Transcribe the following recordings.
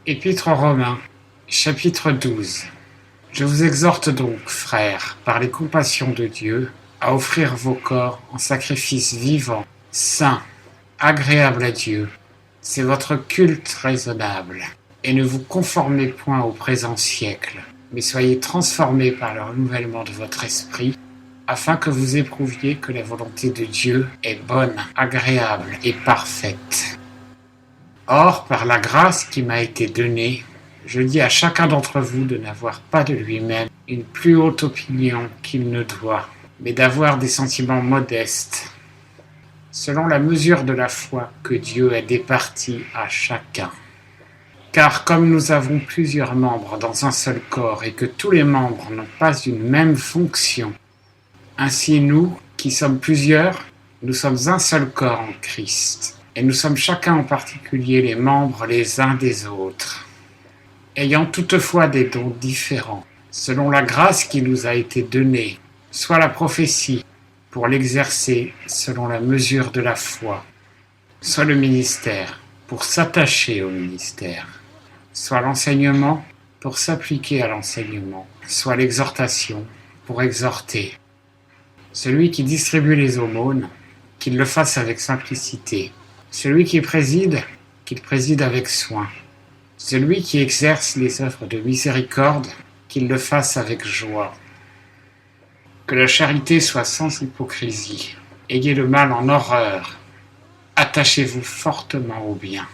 Épître aux Romains, chapitre 12. Je vous exhorte donc, frères, par les compassions de Dieu, à offrir vos corps en sacrifice vivant, saint, agréable à Dieu. C'est votre culte raisonnable. Et ne vous conformez point au présent siècle, mais soyez transformés par le renouvellement de votre esprit, afin que vous éprouviez que la volonté de Dieu est bonne, agréable et parfaite. Or, par la grâce qui m'a été donnée, je dis à chacun d'entre vous de n'avoir pas de lui-même une plus haute opinion qu'il ne doit, mais d'avoir des sentiments modestes, selon la mesure de la foi que Dieu a départie à chacun. Car comme nous avons plusieurs membres dans un seul corps et que tous les membres n'ont pas une même fonction, ainsi nous, qui sommes plusieurs, nous sommes un seul corps en Christ, et nous sommes chacun en particulier les membres les uns des autres, ayant toutefois des dons différents, selon la grâce qui nous a été donnée, soit la prophétie, pour l'exercer selon la mesure de la foi, soit le ministère, pour s'attacher au ministère, soit l'enseignement, pour s'appliquer à l'enseignement, soit l'exhortation, pour exhorter. Celui qui distribue les aumônes, qu'il le fasse avec simplicité. Celui qui préside, qu'il préside avec soin. Celui qui exerce les œuvres de miséricorde, qu'il le fasse avec joie. Que la charité soit sans hypocrisie. Ayez le mal en horreur. Attachez-vous fortement au bien.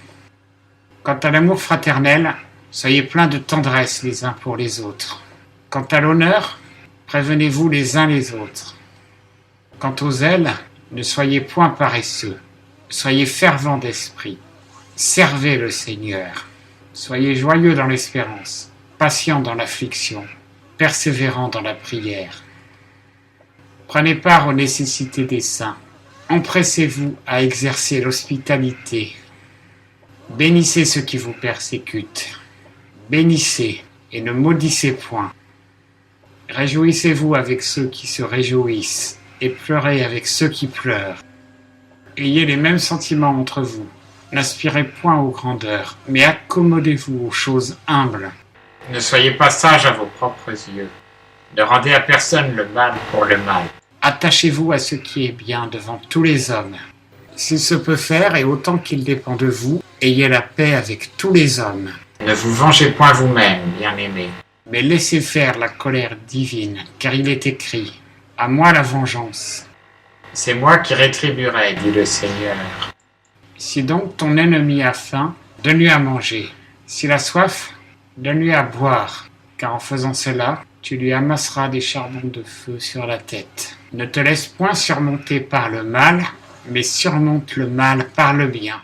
Quant à l'amour fraternel, soyez pleins de tendresse les uns pour les autres. Quant à l'honneur, prévenez-vous les uns les autres. Quant au zèle, ne soyez point paresseux. Soyez fervents d'esprit. Servez le Seigneur. Soyez joyeux dans l'espérance, patients dans l'affliction, persévérants dans la prière. Prenez part aux nécessités des saints. Empressez-vous à exercer l'hospitalité. Bénissez ceux qui vous persécutent. Bénissez et ne maudissez point. Réjouissez-vous avec ceux qui se réjouissent et pleurez avec ceux qui pleurent. Ayez les mêmes sentiments entre vous. N'aspirez point aux grandeurs, mais accommodez-vous aux choses humbles. Ne soyez pas sages à vos propres yeux. Ne rendez à personne le mal pour le mal. Attachez-vous à ce qui est bien devant tous les hommes. S'il se peut faire, et autant qu'il dépend de vous, ayez la paix avec tous les hommes. Ne vous vengez point vous-même, bien-aimés, mais laissez faire la colère divine, car il est écrit « À moi la vengeance. C'est moi qui rétribuerai, dit le Seigneur. » Si donc ton ennemi a faim, donne-lui à manger. S'il a soif, donne-lui à boire, car en faisant cela, tu lui amasseras des charbons de feu sur la tête. Ne te laisse point surmonter par le mal, mais surmonte le mal par le bien.